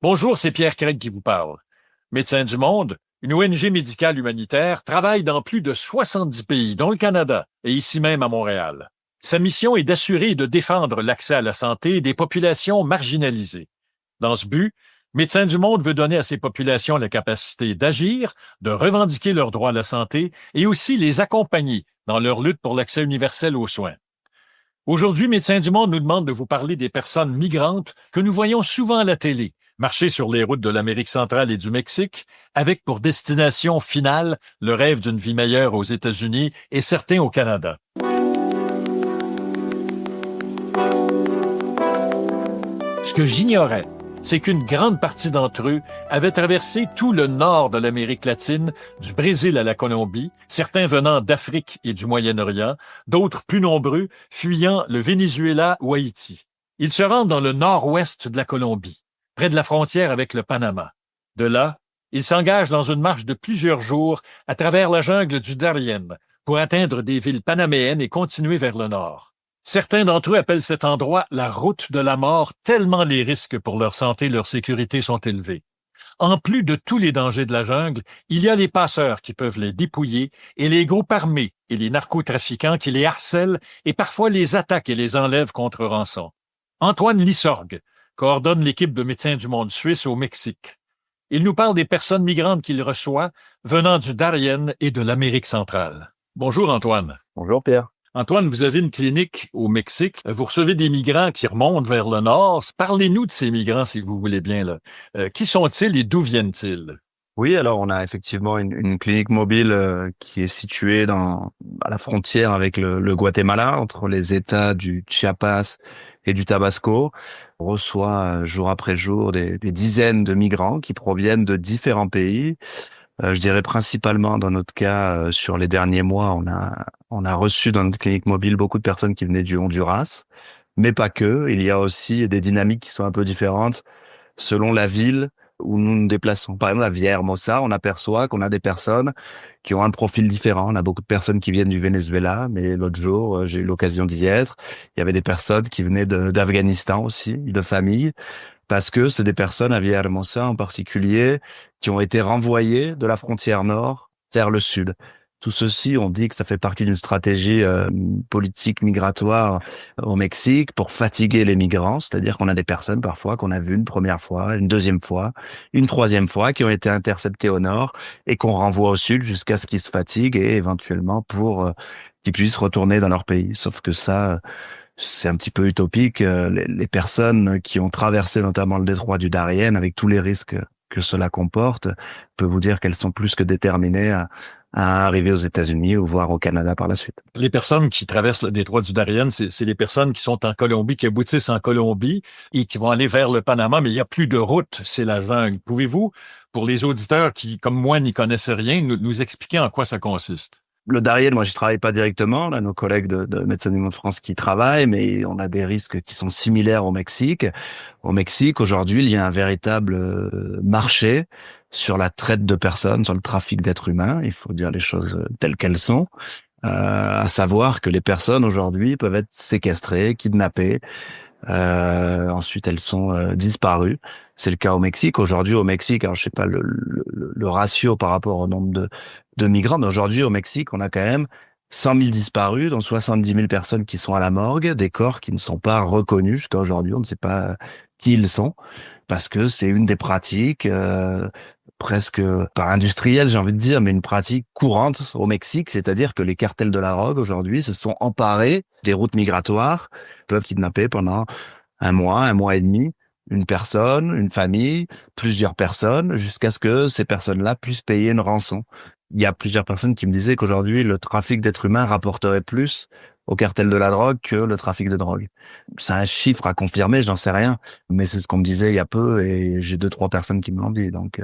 Bonjour, c'est Pierre Craig qui vous parle. Médecins du Monde, une ONG médicale humanitaire, travaille dans plus de 70 pays, dont le Canada et ici même à Montréal. Sa mission est d'assurer et de défendre l'accès à la santé des populations marginalisées. Dans ce but, Médecins du Monde veut donner à ces populations la capacité d'agir, de revendiquer leurs droits à la santé et aussi les accompagner dans leur lutte pour l'accès universel aux soins. Aujourd'hui, Médecins du Monde nous demande de vous parler des personnes migrantes que nous voyons souvent à la télé, marcher sur les routes de l'Amérique centrale et du Mexique, avec pour destination finale le rêve d'une vie meilleure aux États-Unis et certains au Canada. Ce que j'ignorais, c'est qu'une grande partie d'entre eux avaient traversé tout le nord de l'Amérique latine, du Brésil à la Colombie, certains venant d'Afrique et du Moyen-Orient, d'autres plus nombreux fuyant le Venezuela ou Haïti. Ils se rendent dans le nord-ouest de la Colombie, près de la frontière avec le Panama. De là, ils s'engagent dans une marche de plusieurs jours à travers la jungle du Darién pour atteindre des villes panaméennes et continuer vers le nord. Certains d'entre eux appellent cet endroit la route de la mort tellement les risques pour leur santé et leur sécurité sont élevés. En plus de tous les dangers de la jungle, il y a les passeurs qui peuvent les dépouiller et les groupes armés et les narcotrafiquants qui les harcèlent et parfois les attaquent et les enlèvent contre rançon. Antoine Lissorgue coordonne l'équipe de Médecins du Monde suisse au Mexique. Il nous parle des personnes migrantes qu'il reçoit venant du Darién et de l'Amérique centrale. Bonjour Antoine. Bonjour Pierre. Antoine, vous avez une clinique au Mexique. Vous recevez des migrants qui remontent vers le nord. Parlez-nous de ces migrants, si vous voulez bien, là. Qui sont-ils et d'où viennent-ils? Oui, alors on a effectivement une clinique mobile qui est située à la frontière avec le Guatemala, entre les États du Chiapas et du Tabasco. On reçoit jour après jour des dizaines de migrants qui proviennent de différents pays. Je dirais principalement dans notre cas, sur les derniers mois, on a reçu dans notre clinique mobile beaucoup de personnes qui venaient du Honduras, mais pas que. Il y a aussi des dynamiques qui sont un peu différentes selon la ville où nous nous déplaçons. Par exemple, à Villahermosa, on aperçoit qu'on a des personnes qui ont un profil différent. On a beaucoup de personnes qui viennent du Venezuela, mais l'autre jour, j'ai eu l'occasion d'y être. Il y avait des personnes qui venaient d'Afghanistan aussi, de familles, parce que c'est des personnes à Villahermosa en particulier qui ont été renvoyées de la frontière nord vers le sud. Tout ceci, on dit que ça fait partie d'une stratégie politique migratoire au Mexique pour fatiguer les migrants, c'est-à-dire qu'on a des personnes parfois qu'on a vues une première fois, une deuxième fois, une troisième fois, qui ont été interceptées au nord et qu'on renvoie au sud jusqu'à ce qu'ils se fatiguent et éventuellement pour qu'ils puissent retourner dans leur pays. Sauf que ça, c'est un petit peu utopique. Les personnes qui ont traversé notamment le détroit du Darién avec tous les risques que cela comporte, je peux vous dire qu'elles sont plus que déterminées à arriver aux États-Unis ou voire au Canada par la suite. Les personnes qui traversent le détroit du Darién, c'est les personnes qui sont en Colombie, qui aboutissent en Colombie et qui vont aller vers le Panama, mais il n'y a plus de route, c'est la jungle. Pouvez-vous, pour les auditeurs qui, comme moi, n'y connaissent rien, nous expliquer en quoi ça consiste? Le Darién, moi, j'y travaille pas directement. On a nos collègues de Médecins du Monde France qui travaillent, mais on a des risques qui sont similaires au Mexique. Au Mexique, aujourd'hui, il y a un véritable marché sur la traite de personnes, sur le trafic d'êtres humains. Il faut dire les choses telles qu'elles sont. À savoir que les personnes aujourd'hui peuvent être séquestrées, kidnappées. Ensuite, elles sont disparues. C'est le cas au Mexique. Aujourd'hui, au Mexique, alors je sais pas le ratio par rapport au nombre de migrants, mais aujourd'hui, au Mexique, on a quand même 100 000 disparus, dont 70 000 personnes qui sont à la morgue, des corps qui ne sont pas reconnus jusqu'à aujourd'hui. On ne sait pas qui ils sont, parce que c'est une des pratiques presque pas industrielle, j'ai envie de dire, mais une pratique courante au Mexique, c'est-à-dire que les cartels de la drogue aujourd'hui se sont emparés des routes migratoires, peuvent kidnapper pendant un mois et demi, une personne, une famille, plusieurs personnes, jusqu'à ce que ces personnes-là puissent payer une rançon. Il y a plusieurs personnes qui me disaient qu'aujourd'hui, le trafic d'êtres humains rapporterait plus au cartel de la drogue que le trafic de drogue. C'est un chiffre à confirmer, j'en sais rien, mais c'est ce qu'on me disait il y a peu et j'ai 2-3 personnes qui me l'ont dit. Donc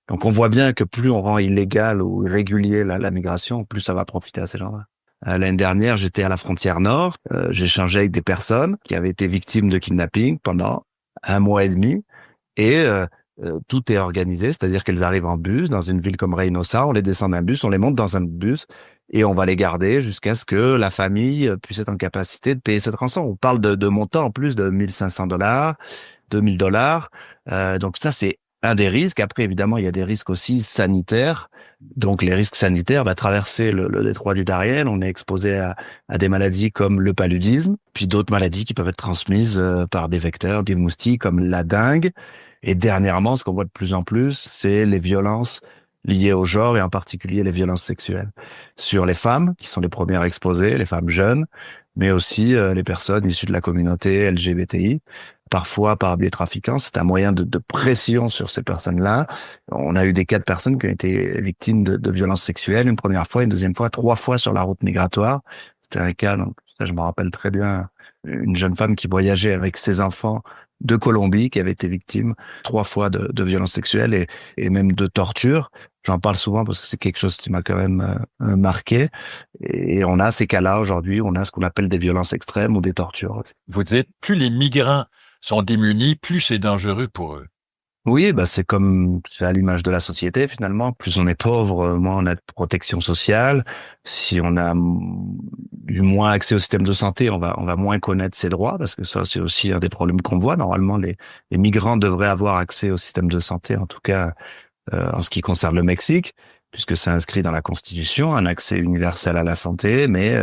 on voit bien que plus on rend illégal ou irrégulier la migration, plus ça va profiter à ces gens-là. L'année dernière, j'étais à la frontière nord, j'ai échangé avec des personnes qui avaient été victimes de kidnapping pendant un mois et demi et tout est organisé, c'est-à-dire qu'elles arrivent en bus dans une ville comme Reynosa, on les descend d'un bus, on les monte dans un bus et on va les garder jusqu'à ce que la famille puisse être en capacité de payer cette rançon. On parle de montants en plus de $1 500, $2 000. Donc ça, c'est un des risques. Après, évidemment, il y a des risques aussi sanitaires. Donc les risques sanitaires, traverser le détroit du Darién, on est exposé à des maladies comme le paludisme, puis d'autres maladies qui peuvent être transmises par des vecteurs, des moustiques comme la dengue. Et dernièrement, ce qu'on voit de plus en plus, c'est les violences liées au genre et en particulier les violences sexuelles sur les femmes qui sont les premières exposées, les femmes jeunes, mais aussi les personnes issues de la communauté LGBTI, parfois par des trafiquants. C'est un moyen de pression sur ces personnes-là. On a eu des cas de personnes qui ont été victimes de violences sexuelles une première fois, une deuxième fois, 3 fois sur la route migratoire. C'était un cas, donc ça, je me rappelle très bien, une jeune femme qui voyageait avec ses enfants de Colombie, qui avait été victime 3 fois de violences sexuelles et même de torture. J'en parle souvent parce que c'est quelque chose qui m'a quand même marqué. Et on a ces cas-là aujourd'hui, on a ce qu'on appelle des violences extrêmes ou des tortures. Vous dites, plus les migrants sont démunis, plus c'est dangereux pour eux. Oui, c'est à l'image de la société finalement. Plus on est pauvre, moins on a de protection sociale. Si on a eu moins accès au système de santé, on va moins connaître ses droits parce que ça c'est aussi un des problèmes qu'on voit. Normalement, les migrants devraient avoir accès au système de santé, en tout cas en ce qui concerne le Mexique, puisque c'est inscrit dans la Constitution, un accès universel à la santé, mais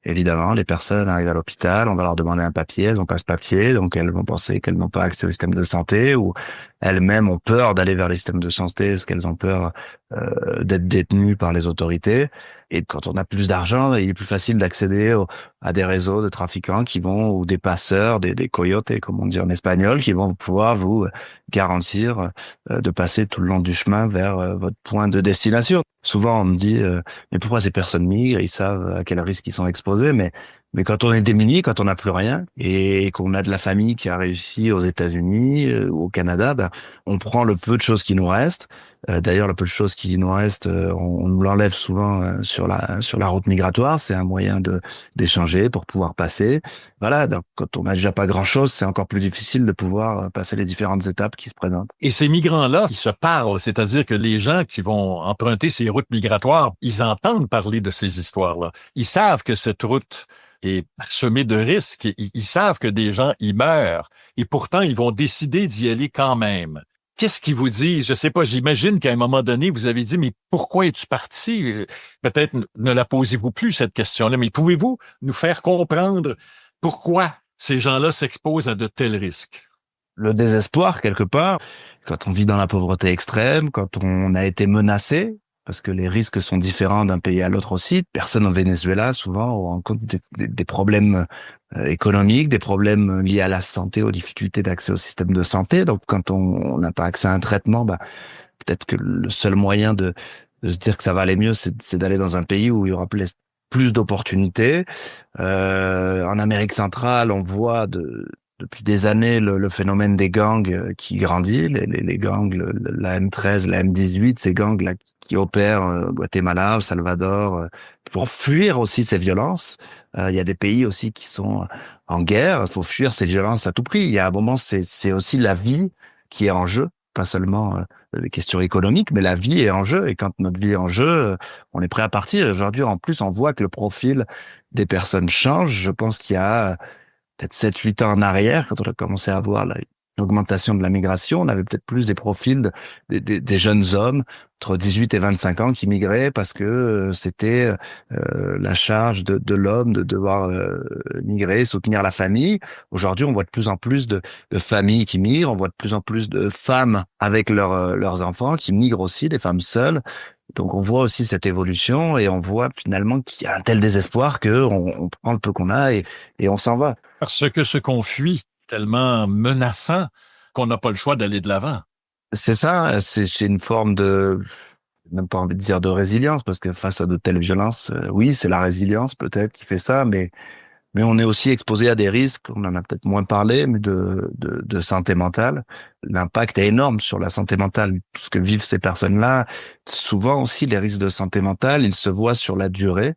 évidemment, les personnes arrivent à l'hôpital, on va leur demander un papier, elles n'ont pas ce papier, donc elles vont penser qu'elles n'ont pas accès au système de santé, ou elles-mêmes ont peur d'aller vers les systèmes de santé parce qu'elles ont peur d'être détenues par les autorités. Et quand on a plus d'argent, il est plus facile d'accéder à des réseaux de trafiquants ou des passeurs, des coyotes, comme on dit en espagnol, qui vont pouvoir vous garantir de passer tout le long du chemin vers votre point de destination. Souvent, on me dit, mais pourquoi ces personnes migrent? Ils savent à quel risque ils sont exposés, mais quand on est démuni, quand on n'a plus rien et qu'on a de la famille qui a réussi aux États-Unis ou au Canada, on prend le peu de choses qui nous restent. D'ailleurs, le peu de choses qui nous restent, on nous l'enlève souvent sur la route migratoire. C'est un moyen d'échanger pour pouvoir passer. Voilà, donc quand on n'a déjà pas grand-chose, c'est encore plus difficile de pouvoir passer les différentes étapes qui se présentent. Et ces migrants-là, ils se parlent, c'est-à-dire que les gens qui vont emprunter ces routes migratoires, ils entendent parler de ces histoires-là. Ils savent que cette route est parsemée de risques. Ils savent que des gens y meurent. Et pourtant, ils vont décider d'y aller quand même. Qu'est-ce qu'ils vous disent? Je sais pas, j'imagine qu'à un moment donné, vous avez dit, mais pourquoi es-tu parti? Peut-être ne la posez-vous plus, cette question-là, mais pouvez-vous nous faire comprendre pourquoi ces gens-là s'exposent à de tels risques? Le désespoir, quelque part, quand on vit dans la pauvreté extrême, quand on a été menacé, parce que les risques sont différents d'un pays à l'autre aussi. Personne au Venezuela, souvent, rencontre des problèmes économiques, des problèmes liés à la santé, aux difficultés d'accès au système de santé. Donc, quand on n'a pas accès à un traitement, peut-être que le seul moyen de se dire que ça va aller mieux, c'est d'aller dans un pays où il y aura plus d'opportunités. En Amérique centrale, on voit depuis des années le phénomène des gangs qui grandit, les gangs, la M13, la M18, ces gangs-là qui opèrent au Guatemala, au Salvador, pour fuir aussi ces violences. Il y a des pays aussi qui sont en guerre, il faut fuir ces violences à tout prix. Il y a un moment, c'est aussi la vie qui est en jeu, pas seulement des questions économiques, mais la vie est en jeu. Et quand notre vie est en jeu, on est prêt à partir. Aujourd'hui, en plus, on voit que le profil des personnes change. Je pense qu'il y a peut-être 7-8 ans en arrière, quand on a commencé à voir l'augmentation de la migration, on avait peut-être plus des profils des jeunes hommes entre 18 et 25 ans qui migraient parce que c'était la charge de l'homme de devoir migrer, soutenir la famille. Aujourd'hui, on voit de plus en plus de familles qui migrent, on voit de plus en plus de femmes avec leurs enfants qui migrent aussi, des femmes seules. Donc on voit aussi cette évolution et on voit finalement qu'il y a un tel désespoir que on prend le peu qu'on a et on s'en va. Parce que ce qu'on fuit est tellement menaçant qu'on n'a pas le choix d'aller de l'avant. C'est ça, c'est une forme même pas envie de dire de résilience, parce que face à de telles violences, oui, c'est la résilience peut-être qui fait ça, mais on est aussi exposé à des risques, on en a peut-être moins parlé, mais de santé mentale. L'impact est énorme sur la santé mentale, tout ce que vivent ces personnes-là. Souvent aussi, les risques de santé mentale, ils se voient sur la durée.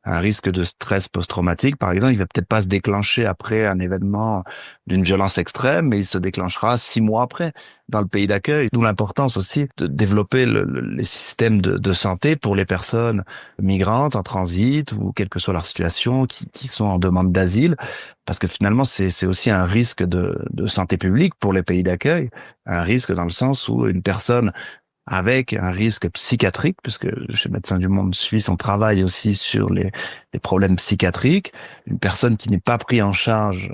un risque de stress post-traumatique, par exemple, il va peut-être pas se déclencher après un événement d'une violence extrême, mais il se déclenchera 6 mois après dans le pays d'accueil. D'où l'importance aussi de développer les systèmes de santé pour les personnes migrantes en transit ou quelle que soit leur situation, qui sont en demande d'asile, parce que finalement c'est aussi un risque de santé publique pour les pays d'accueil, un risque dans le sens où une personne avec un risque psychiatrique, puisque chez Médecins du Monde suisse, on travaille aussi sur les problèmes psychiatriques. Une personne qui n'est pas prise en charge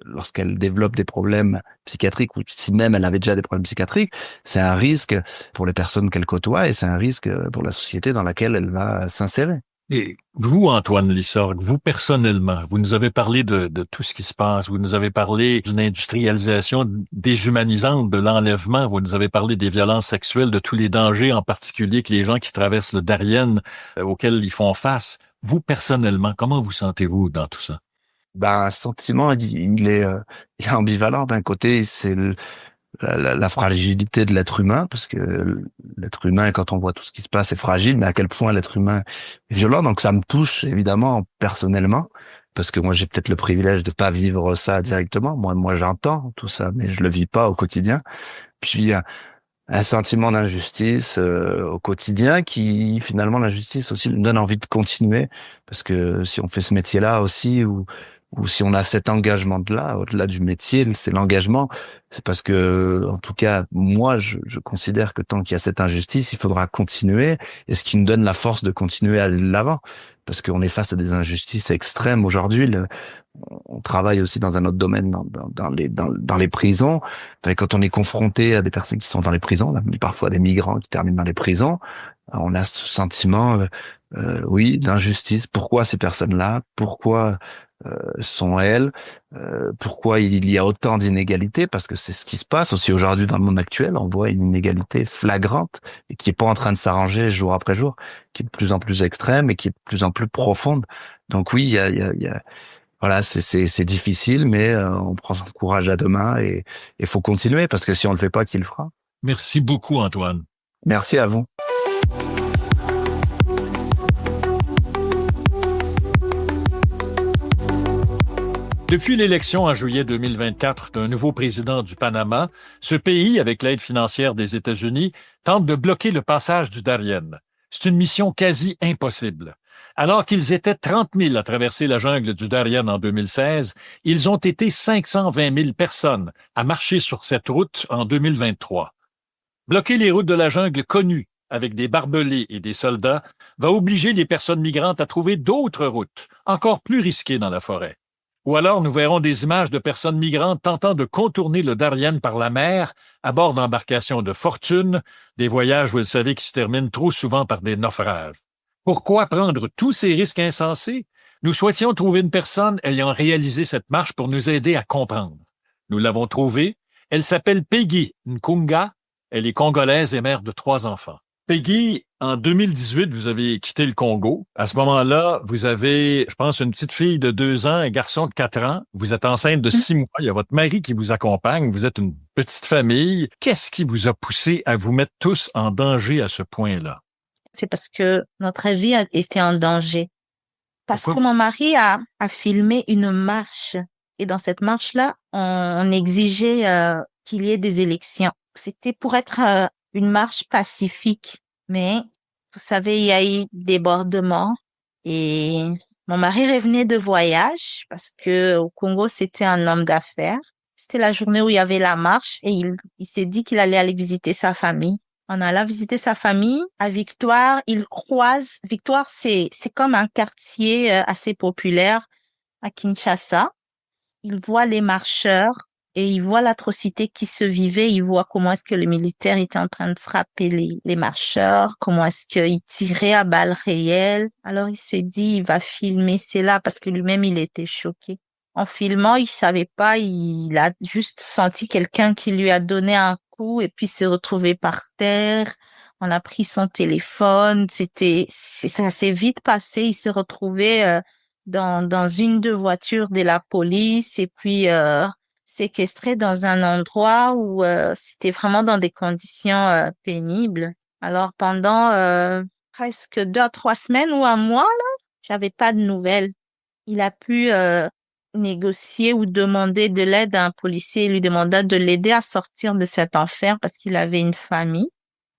lorsqu'elle développe des problèmes psychiatriques, ou si même elle avait déjà des problèmes psychiatriques, c'est un risque pour les personnes qu'elle côtoie et c'est un risque pour la société dans laquelle elle va s'insérer. Et vous, Antoine Lissorgue, vous personnellement, vous nous avez parlé de tout ce qui se passe, vous nous avez parlé d'une industrialisation déshumanisante, de l'enlèvement, vous nous avez parlé des violences sexuelles, de tous les dangers, en particulier que les gens qui traversent le Darien, auxquels ils font face. Vous, personnellement, comment vous sentez-vous dans tout ça? Ben, un sentiment, il est ambivalent. D'un côté, c'est la fragilité de l'être humain, parce que l'être humain, quand on voit tout ce qui se passe, est fragile, mais à quel point l'être humain est violent. Donc ça me touche évidemment personnellement, parce que moi j'ai peut-être le privilège de pas vivre ça directement. Moi j'entends tout ça, mais je le vis pas au quotidien. Puis un sentiment d'injustice au quotidien, qui finalement l'injustice aussi nous donne envie de continuer, parce que si on fait ce métier-là aussi, ou si on a cet engagement-là, au-delà du métier, c'est l'engagement, c'est parce que, en tout cas, moi, je considère que tant qu'il y a cette injustice, il faudra continuer, et ce qui nous donne la force de continuer à aller de l'avant, parce qu'on est face à des injustices extrêmes aujourd'hui. On travaille aussi dans un autre domaine, dans les prisons. Enfin, quand on est confronté à des personnes qui sont dans les prisons, parfois des migrants qui terminent dans les prisons, on a ce sentiment, oui, d'injustice. Pourquoi ces personnes-là? Pourquoi sont elles? Pourquoi il y a autant d'inégalités? Parce que c'est ce qui se passe aussi aujourd'hui dans le monde actuel. On voit une inégalité flagrante et qui est pas en train de s'arranger jour après jour, qui est de plus en plus extrême et qui est de plus en plus profonde. Donc oui, il y a voilà, c'est difficile, mais on prend son courage à deux mains et il faut continuer, parce que si on le fait pas, qui le fera? Merci beaucoup, Antoine. Merci à vous. Depuis l'élection en juillet 2024 d'un nouveau président du Panama, ce pays, avec l'aide financière des États-Unis, tente de bloquer le passage du Darien. C'est une mission quasi impossible. Alors qu'ils étaient 30 000 à traverser la jungle du Darien en 2016, ils ont été 520 000 personnes à marcher sur cette route en 2023. Bloquer les routes de la jungle connues avec des barbelés et des soldats va obliger les personnes migrantes à trouver d'autres routes, encore plus risquées dans la forêt. Ou alors nous verrons des images de personnes migrantes tentant de contourner le Darien par la mer à bord d'embarcations de fortune, des voyages, vous le savez, qui se terminent trop souvent par des naufrages. Pourquoi prendre tous ces risques insensés? Nous souhaitions trouver une personne ayant réalisé cette marche pour nous aider à comprendre. Nous l'avons trouvée. Elle s'appelle Peggy Nkunga. Elle est congolaise et mère de 3 enfants. Peggy, en 2018, vous avez quitté le Congo. À ce moment-là, vous avez, je pense, une petite fille de 2 ans, un garçon de 4 ans. Vous êtes enceinte de 6 mois. Il y a votre mari qui vous accompagne. Vous êtes une petite famille. Qu'est-ce qui vous a poussé à vous mettre tous en danger à ce point-là? C'est parce que notre vie a été en danger. Parce Pourquoi? que mon mari a filmé une marche. Et dans cette marche-là, on exigeait qu'il y ait des élections. C'était pour être une marche pacifique. Mais, vous savez, il y a eu débordement. Et mon mari revenait de voyage parce que au Congo, c'était un homme d'affaires. C'était la journée où il y avait la marche et il s'est dit qu'il allait aller visiter sa famille. En allant visiter sa famille à Victoire, il croise. Victoire, c'est comme un quartier assez populaire à Kinshasa. Il voit les marcheurs et il voit l'atrocité qui se vivait. Il voit comment est-ce que les militaires étaient en train de frapper les marcheurs, comment est-ce qu'ils tiraient à balles réelles. Alors il s'est dit, il va filmer cela parce que lui-même, il était choqué. En filmant, il savait pas, il a juste senti quelqu'un qui lui a donné un coup et puis s'est retrouvé par terre. On a pris son téléphone. Ça s'est vite passé. Il s'est retrouvé dans une de voitures de la police et puis séquestré dans un endroit où c'était vraiment dans des conditions pénibles. Alors pendant presque 2 à 3 semaines ou un mois, J'avais pas de nouvelles. Il a pu négocier ou demander de l'aide à un policier. Il lui demanda de l'aider à sortir de cet enfer parce qu'il avait une famille.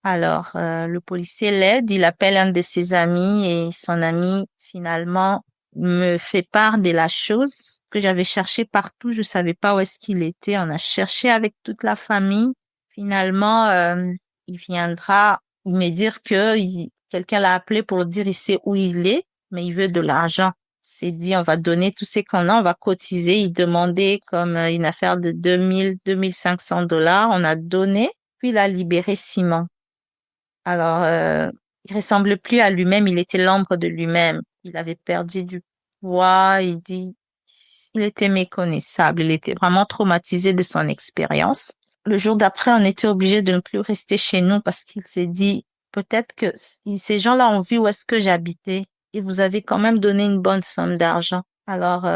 Alors, le policier l'aide, il appelle un de ses amis et son ami, finalement, me fait part de la chose que j'avais cherché partout. Je savais pas où est-ce qu'il était. On a cherché avec toute la famille. Finalement, il viendra me dire que quelqu'un l'a appelé pour dire il sait où il est, mais il veut de l'argent. C'est dit, on va donner tout ce qu'on a, on va cotiser. Il demandait comme une affaire de 2 500 $. On a donné, puis il a libéré Simon. Alors, il ressemble plus à lui-même, il était l'ombre de lui-même. Il avait perdu du poids, il était méconnaissable, il était vraiment traumatisé de son expérience. Le jour d'après, on était obligé de ne plus rester chez nous parce qu'il s'est dit, peut-être que si ces gens-là ont vu où est-ce que j'habitais et vous avez quand même donné une bonne somme d'argent. Alors,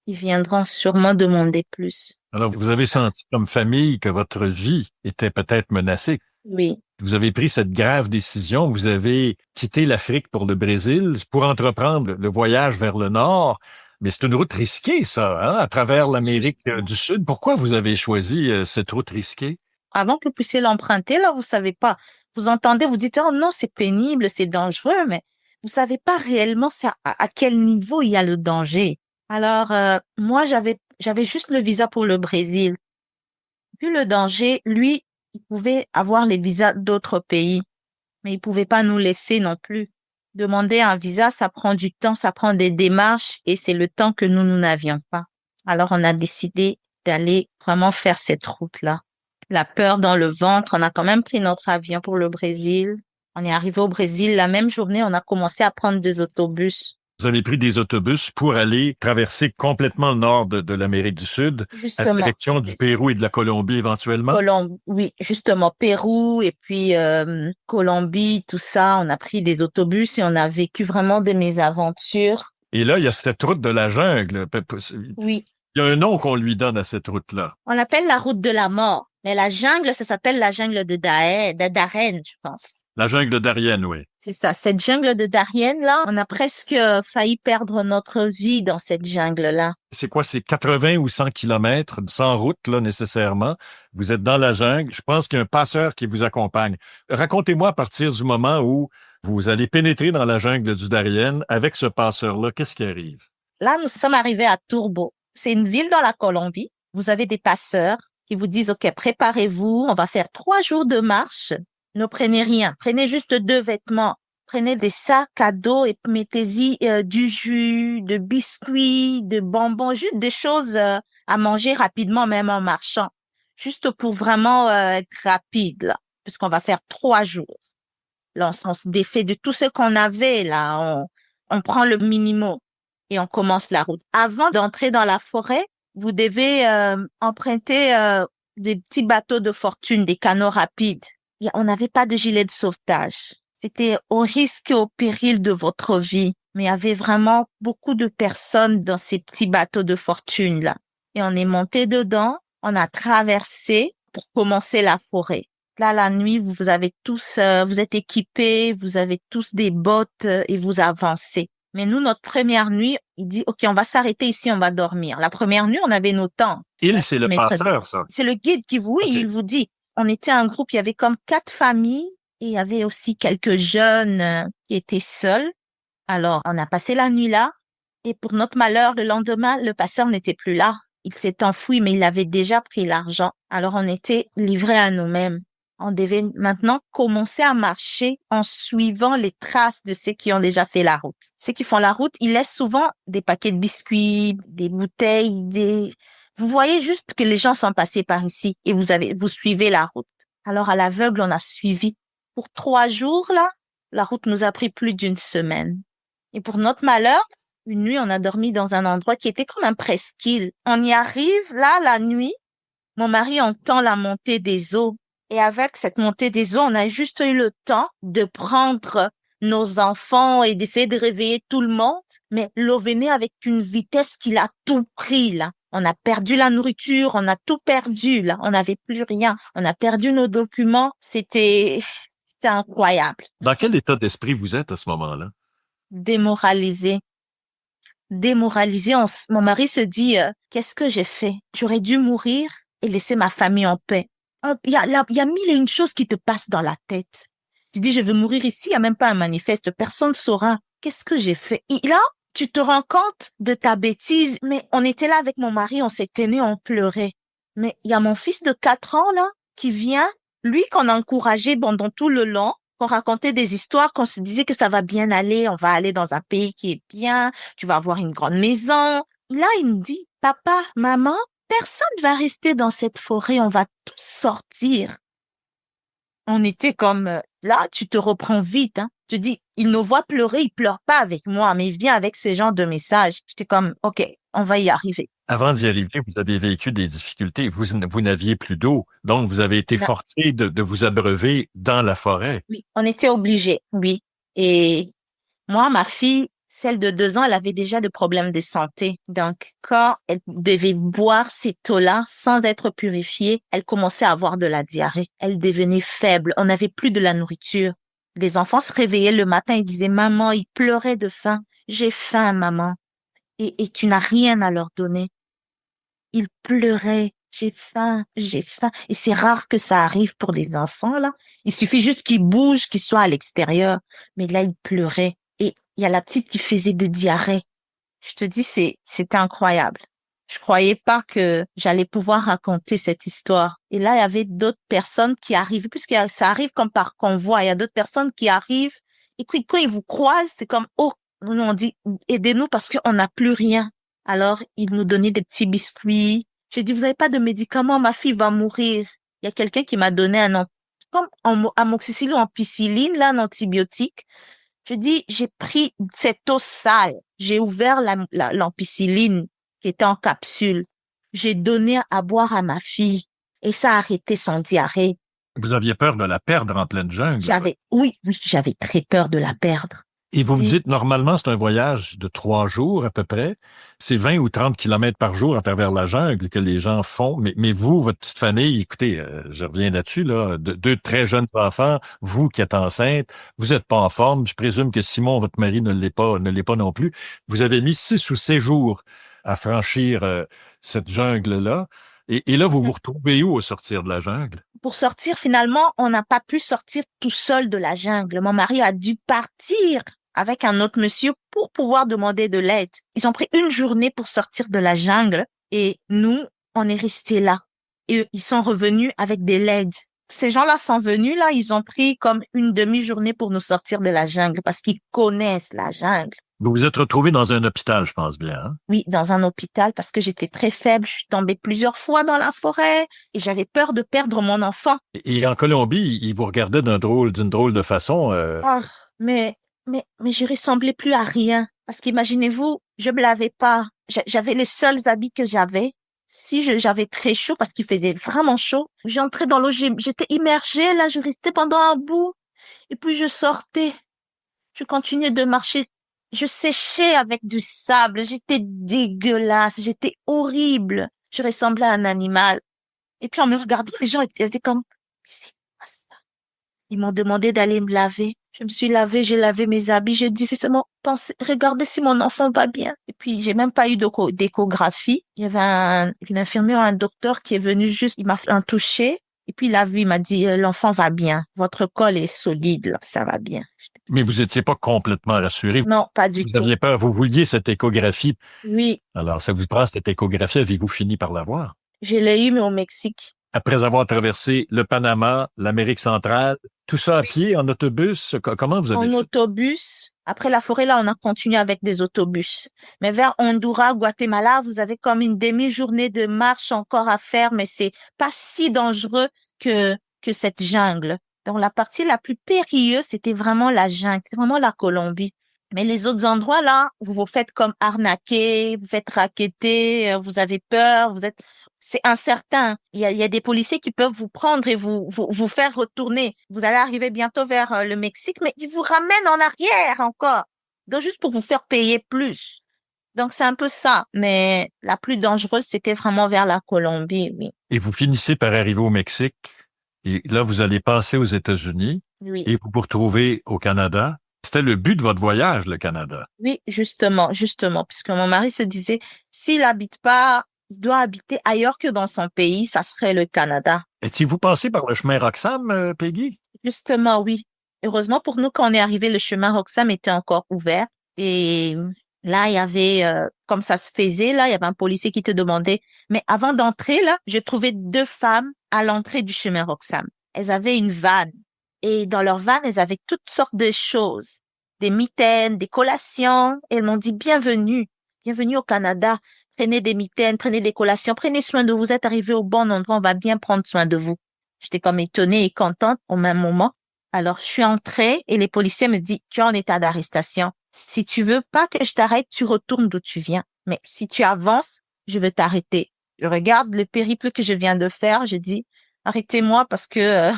ils viendront sûrement demander plus. Alors, vous avez senti comme famille que votre vie était peut-être menacée. Oui. Vous avez pris cette grave décision, vous avez quitté l'Afrique pour le Brésil pour entreprendre le voyage vers le nord. Mais c'est une route risquée, ça, hein, à travers l'Amérique du Sud. Pourquoi vous avez choisi cette route risquée? Avant que vous puissiez l'emprunter, là, vous savez pas. Vous entendez, vous dites, oh non, c'est pénible, c'est dangereux, mais vous savez pas réellement à quel niveau il y a le danger. Alors, moi, j'avais juste le visa pour le Brésil. Vu le danger, lui, il pouvait avoir les visas d'autres pays, mais il pouvait pas nous laisser non plus. Demander un visa, ça prend du temps, ça prend des démarches et c'est le temps que nous n'avions pas. Alors, on a décidé d'aller vraiment faire cette route-là. La peur dans le ventre, on a quand même pris notre avion pour le Brésil. On est arrivé au Brésil, la même journée, on a commencé à prendre des autobus. Vous avez pris des autobus pour aller traverser complètement le nord de l'Amérique du Sud, à la Justement. direction du Pérou et de la Colombie éventuellement? Oui, justement, Pérou et puis Colombie, tout ça, on a pris des autobus et on a vécu vraiment de mésaventures. Et là, il y a cette route de la jungle. Oui, Il y a un nom qu'on lui donne à cette route-là. on l'appelle la route de la mort. Mais la jungle, ça s'appelle la jungle de Darien, je pense. La jungle d'Arienne, oui. C'est ça. Cette jungle de Darien, là, on a presque failli perdre notre vie dans cette jungle-là. C'est quoi, c'est 80 ou 100 kilomètres sans route, là, nécessairement. Vous êtes dans la jungle. Je pense qu'il y a un passeur qui vous accompagne. Racontez-moi à partir du moment où vous allez pénétrer dans la jungle du Darien avec ce passeur-là, qu'est-ce qui arrive? Là, nous sommes arrivés à Turbo. C'est une ville dans la Colombie. Vous avez des passeurs qui vous disent, OK, préparez-vous, on va faire 3 jours de marche. Ne prenez rien. Prenez juste 2 vêtements. Prenez des sacs à dos et mettez-y du jus, de biscuits, de bonbons, juste des choses à manger rapidement, même en marchant. Juste pour vraiment être rapide, là, puisqu'on va faire 3 jours. Là, on se défait de tout ce qu'on avait, là. On prend le minimum et on commence la route. Avant d'entrer dans la forêt, vous devez emprunter des petits bateaux de fortune, des canots rapides. On n'avait pas de gilet de sauvetage. C'était au risque et au péril de votre vie. Mais il y avait vraiment beaucoup de personnes dans ces petits bateaux de fortune-là. Et on est monté dedans, on a traversé pour commencer la forêt. Là, la nuit, vous avez tous, vous êtes équipés, vous avez tous des bottes et vous avancez. Mais nous, notre première nuit, il dit, OK, on va s'arrêter ici, on va dormir. La première nuit, on avait nos tentes. C'est le passeur, ça. C'est le guide qui vous, oui, Okay. Il vous dit. On était un groupe, il y avait comme 4 familles et il y avait aussi quelques jeunes qui étaient seuls. Alors, on a passé la nuit là et pour notre malheur, le lendemain, le passeur n'était plus là. Il s'est enfoui, mais il avait déjà pris l'argent. Alors, on était livrés à nous-mêmes. On devait maintenant commencer à marcher en suivant les traces de ceux qui ont déjà fait la route. Ceux qui font la route, ils laissent souvent des paquets de biscuits, des bouteilles, Vous voyez juste que les gens sont passés par ici et vous suivez la route. Alors, à l'aveugle, on a suivi. Pour 3 jours, là, la route nous a pris plus d'1 semaine. Et pour notre malheur, une nuit, on a dormi dans un endroit qui était comme un presqu'île. On y arrive, là, la nuit. Mon mari entend la montée des eaux. Et avec cette montée des eaux, on a juste eu le temps de prendre nos enfants et d'essayer de réveiller tout le monde. Mais l'eau venait avec une vitesse qu'il a tout pris, là. On a perdu la nourriture, on a tout perdu, là. On n'avait plus rien. On a perdu nos documents. C'était incroyable. Dans quel état d'esprit vous êtes à ce moment-là? démoralisée. Démoralisée, mon mari se dit, qu'est-ce que j'ai fait? J'aurais dû mourir et laisser ma famille en paix. Il y a mille et une choses qui te passent dans la tête. Tu dis, je veux mourir ici, il n'y a même pas un manifeste, personne ne saura. Qu'est-ce que j'ai fait? Et là, tu te rends compte de ta bêtise. Mais on était là avec mon mari, on s'est tenus, on pleurait. Mais il y a mon fils de 4 ans, là, qui vient, lui qu'on a encouragé pendant tout le long, qu'on racontait des histoires, qu'on se disait que ça va bien aller, on va aller dans un pays qui est bien, tu vas avoir une grande maison. Là, il me dit, papa, maman, personne ne va rester dans cette forêt, on va tous sortir. On était comme, là, tu te reprends vite, hein. Tu dis, il nous voit pleurer, il pleure pas avec moi, mais il vient avec ce genre de message. J'étais comme, OK, on va y arriver. Avant d'y arriver, vous avez vécu des difficultés. Vous n'aviez plus d'eau. Donc, vous avez été forcé de vous abreuver dans la forêt. Oui, on était obligés, oui. Et moi, ma fille, celle de 2 ans, elle avait déjà des problèmes de santé. Donc, quand elle devait boire cette eau-là sans être purifiée, elle commençait à avoir de la diarrhée. Elle devenait faible. On n'avait plus de la nourriture. Les enfants se réveillaient le matin et disaient, maman, ils pleuraient de faim. J'ai faim, maman. Et tu n'as rien à leur donner. Ils pleuraient. J'ai faim, j'ai faim. Et c'est rare que ça arrive pour les enfants, là. Il suffit juste qu'ils bougent, qu'ils soient à l'extérieur. Mais là, ils pleuraient. Et il y a la petite qui faisait des diarrhées. Je te dis, c'était incroyable. Je croyais pas que j'allais pouvoir raconter cette histoire. Et là, il y avait d'autres personnes qui arrivent, puisque ça arrive comme par convoi. Il y a d'autres personnes qui arrivent. Et puis, quand ils vous croisent, c'est comme, oh, nous, on dit, aidez-nous parce qu'on n'a plus rien. Alors, ils nous donnaient des petits biscuits. J'ai dit, vous n'avez pas de médicaments, ma fille va mourir. Il y a quelqu'un qui m'a donné comme amoxicilline ou ampicilline, là, un antibiotique. Je dis, j'ai pris cette eau sale. J'ai ouvert l'ampicilline qui était en capsule. J'ai donné à boire à ma fille et ça a arrêté son diarrhée. Vous aviez peur de la perdre en pleine jungle. Oui, j'avais très peur de la perdre. Et vous me dites, normalement, c'est un voyage de 3 jours à peu près. C'est 20 ou 30 kilomètres par jour à travers la jungle que les gens font. Mais vous, votre petite famille, écoutez, je reviens là-dessus, là, 2 très jeunes enfants, vous qui êtes enceinte, vous êtes pas en forme. Je présume que Simon, votre mari, ne l'est pas non plus. Vous avez mis 6 ou 7 jours à franchir cette jungle-là. Et là, vous vous retrouvez où au sortir de la jungle? Pour sortir, finalement, on n'a pas pu sortir tout seul de la jungle. Mon mari a dû partir avec un autre monsieur pour pouvoir demander de l'aide. Ils ont pris 1 journée pour sortir de la jungle et nous, on est restés là. Et ils sont revenus avec de l'aide. Ces gens-là sont venus là, ils ont pris comme 1 demi-journée pour nous sortir de la jungle parce qu'ils connaissent la jungle. Vous vous êtes retrouvés dans un hôpital, je pense bien, hein? Oui, dans un hôpital parce que j'étais très faible. Je suis tombée plusieurs fois dans la forêt et j'avais peur de perdre mon enfant. Et en Colombie, ils vous regardaient d'une drôle de façon. Oh, mais je ressemblais plus à rien. Parce qu'imaginez-vous, je me lavais pas. J'avais les seuls habits que j'avais. Si j'avais très chaud parce qu'il faisait vraiment chaud, j'entrais dans l'eau, j'étais immergée là, je restais pendant un bout. Et puis je sortais. Je continuais de marcher. Je séchais avec du sable. J'étais dégueulasse. J'étais horrible. Je ressemblais à un animal. Et puis en me regardant, les gens étaient comme, mais c'est quoi ça? Ils m'ont demandé d'aller me laver. Je me suis lavée, j'ai lavé mes habits. Je disais seulement, regardez si mon enfant va bien. Et puis, j'ai même pas eu d'échographie. Il y avait une infirmière, un docteur qui est venu juste, il m'a fait un toucher. Et puis, il a vu, il m'a dit, l'enfant va bien. Votre col est solide, là, ça va bien. Mais vous étiez pas complètement rassuré. Non, pas du tout. Vous aviez peur, vous vouliez cette échographie. Oui. Alors, ça vous prend cette échographie, avez-vous fini par l'avoir? Je l'ai eu, mais au Mexique. Après avoir traversé le Panama, l'Amérique centrale, tout ça à pied, en autobus, comment vous avez fait? En autobus. Après la forêt, là, on a continué avec des autobus. Mais vers Honduras, Guatemala, vous avez comme une demi-journée de marche encore à faire, mais c'est pas si dangereux que cette jungle. Donc, la partie la plus périlleuse, c'était vraiment la jungle, c'est vraiment la Colombie. Mais les autres endroits, là, vous vous faites comme arnaquer, vous faites racketter, vous avez peur, c'est incertain. Il y a des policiers qui peuvent vous prendre et vous faire retourner. Vous allez arriver bientôt vers le Mexique, mais ils vous ramènent en arrière encore. Donc, juste pour vous faire payer plus. Donc, c'est un peu ça. Mais la plus dangereuse, c'était vraiment vers la Colombie, oui. Et vous finissez par arriver au Mexique. Et là, vous allez passer aux États-Unis. Oui. Et vous vous retrouvez au Canada. C'était le but de votre voyage, le Canada. Oui, justement, puisque mon mari se disait, s'il habite pas, il doit habiter ailleurs que dans son pays, ça serait le Canada. Étiez-vous passé par le chemin Roxham, Peggy? Justement, oui. Heureusement pour nous, quand on est arrivé, le chemin Roxham était encore ouvert. Et là, il y avait, comme ça se faisait, là, il y avait un policier qui te demandait. Mais avant d'entrer, là, j'ai trouvé deux femmes à l'entrée du chemin Roxham. Elles avaient une vanne. Et dans leur vanne, elles avaient toutes sortes de choses. Des mitaines, des collations. Et elles m'ont dit, bienvenue. Bienvenue au Canada. Prenez des mitaines, prenez des collations, prenez soin de vous. Vous êtes arrivés au bon endroit, on va bien prendre soin de vous. J'étais comme étonnée et contente au même moment. Alors, je suis entrée et les policiers me disent, tu es en état d'arrestation. Si tu veux pas que je t'arrête, tu retournes d'où tu viens. Mais si tu avances, je vais t'arrêter. Je regarde le périple que je viens de faire. Je dis, arrêtez-moi parce que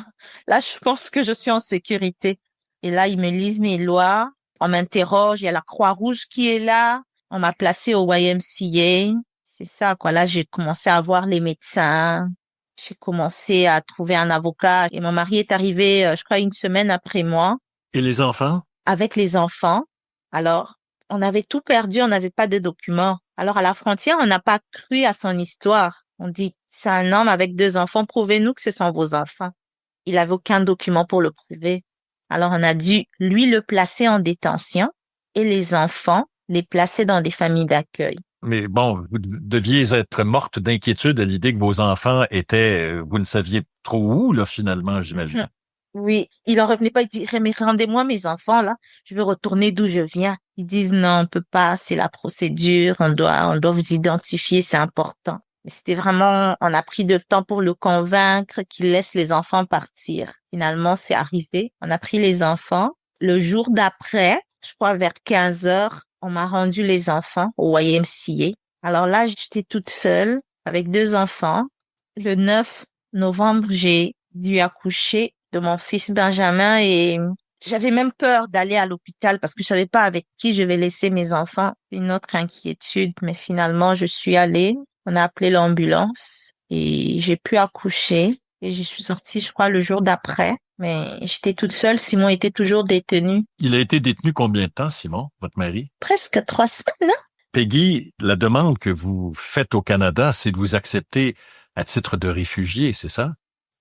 là, je pense que je suis en sécurité. Et là, ils me lisent mes lois. On m'interroge. Il y a la Croix-Rouge qui est là. On m'a placée au YMCA. C'est ça, quoi. Là, j'ai commencé à voir les médecins. J'ai commencé à trouver un avocat et mon mari est arrivé, je crois, une semaine après moi Et les enfants? avec les enfants. Alors, on avait tout perdu, on n'avait pas de documents. Alors, à la frontière, on n'a pas cru à son histoire. On dit, c'est un homme avec deux enfants, prouvez-nous que ce sont vos enfants. Il avait aucun document pour le prouver. Alors, on a dû, lui, le placer en détention et les enfants, les placer dans des familles d'accueil. Mais bon, vous deviez être morte d'inquiétude à l'idée que vos enfants étaient, vous ne saviez trop où, là, finalement, j'imagine. Oui, il en revenait pas, il dit, mais rendez-moi mes enfants, là, je veux retourner d'où je viens. Ils disent, non, on peut pas, c'est la procédure, on doit vous identifier, c'est important. Mais c'était vraiment, on a pris de temps pour le convaincre qu'il laisse les enfants partir. Finalement, c'est arrivé. On a pris les enfants. Le jour d'après, je crois vers 15 heures, on m'a rendu les enfants au YMCA. Alors là, j'étais toute seule avec deux enfants. Le 9 novembre, j'ai dû accoucher de mon fils Benjamin et j'avais même peur d'aller à l'hôpital parce que je savais pas avec qui je vais laisser mes enfants. Une autre inquiétude, mais finalement, je suis allée. On a appelé l'ambulance et j'ai pu accoucher et je suis sortie, je crois, le jour d'après. Mais j'étais toute seule. Simon était toujours détenu. Il a été détenu combien de temps, Simon, votre mari? Presque 3 semaines, hein? Peggy, la demande que vous faites au Canada, c'est de vous accepter à titre de réfugié, c'est ça?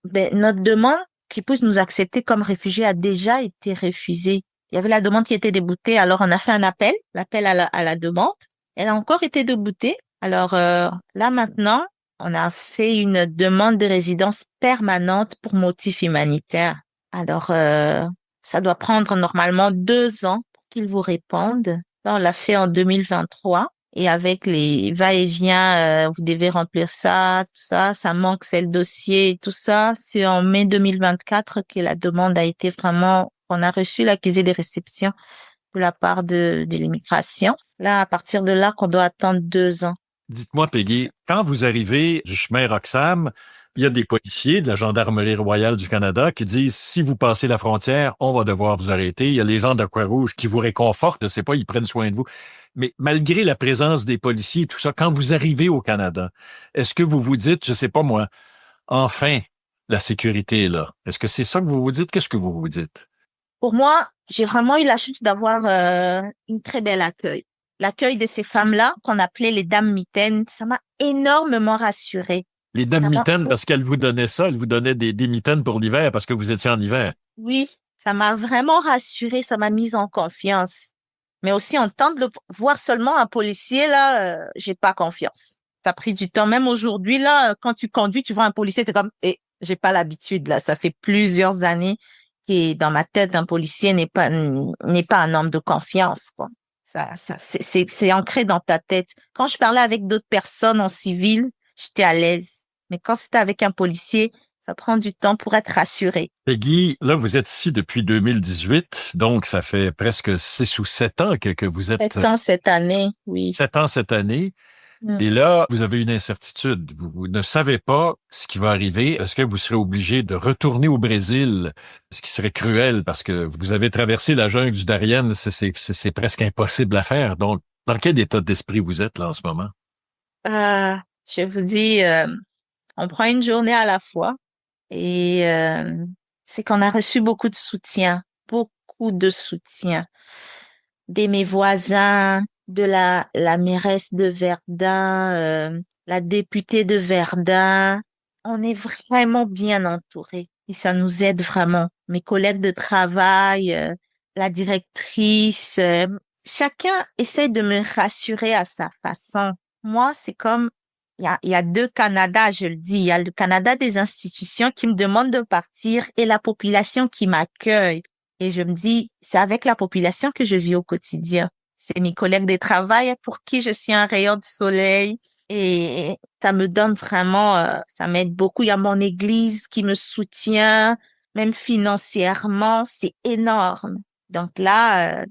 Ben, notre demande qui puisse nous accepter comme réfugiés a déjà été refusée. Il y avait la demande qui était déboutée, alors on a fait un appel, l'appel à la demande. Elle a encore été déboutée. Alors là maintenant, on a fait une demande de résidence permanente pour motif humanitaire. Alors ça doit prendre normalement 2 ans pour qu'ils vous répondent. Là, on l'a fait en 2023. Et avec les va-et-vient, vous devez remplir ça, tout ça, ça manque, c'est le dossier et tout ça. C'est en mai 2024 que la demande a été vraiment, on a reçu l'accusé de réception de la part de l'immigration. Là, à partir de là, qu'on doit attendre 2 ans. Dites-moi, Peggy, quand vous arrivez du chemin Roxham, il y a des policiers de la Gendarmerie royale du Canada qui disent, si vous passez la frontière, on va devoir vous arrêter. Il y a les gens de la Croix-Rouge qui vous réconfortent, je sais pas, ils prennent soin de vous. Mais malgré la présence des policiers et tout ça, quand vous arrivez au Canada, est-ce que vous vous dites, je sais pas moi, enfin, la sécurité est là? Est-ce que c'est ça que vous vous dites? Qu'est-ce que vous vous dites? Pour moi, j'ai vraiment eu la chance d'avoir une très belle accueil. L'accueil de ces femmes-là, qu'on appelait les dames mitaines, ça m'a énormément rassurée. Les dames Ça m'a mitaines, parce qu'elles vous donnaient ça, elles vous donnaient des mitaines pour l'hiver parce que vous étiez en hiver. Oui, ça m'a vraiment rassurée, ça m'a mise en confiance. Mais aussi entendre voir seulement un policier là, j'ai pas confiance. Ça a pris du temps. Même aujourd'hui là, quand tu conduis, tu vois un policier, t'es comme, j'ai pas l'habitude là. Ça fait plusieurs années que dans ma tête, un policier n'est pas un homme de confiance, quoi. C'est ancré dans ta tête. Quand je parlais avec d'autres personnes en civil, j'étais à l'aise. Mais quand c'était avec un policier, ça prend du temps pour être rassuré. Peggy, là, vous êtes ici depuis 2018, donc ça fait presque 6 ou 7 ans que vous êtes... 7 ans cette année, oui. 7 ans cette année. Mm. Et là, vous avez une incertitude. Vous ne savez pas ce qui va arriver. Est-ce que vous serez obligé de retourner au Brésil, ce qui serait cruel parce que vous avez traversé la jungle du Darien, c'est presque impossible à faire. Donc, dans quel état d'esprit vous êtes là en ce moment? Je vous dis, on prend une journée à la fois et c'est qu'on a reçu beaucoup de soutien, beaucoup, beaucoup de soutien de mes voisins, de la mairesse de Verdun, la députée de Verdun. On est vraiment bien entourés et ça nous aide vraiment. Mes collègues de travail, la directrice, chacun essaie de me rassurer à sa façon. Moi, c'est comme, il y a deux Canada, je le dis. Il y a le Canada des institutions qui me demandent de partir et la population qui m'accueille. Et je me dis, c'est avec la population que je vis au quotidien. C'est mes collègues de travail pour qui je suis un rayon de soleil. Et ça me donne vraiment, ça m'aide beaucoup. Il y a mon église qui me soutient, même financièrement, c'est énorme. Donc là,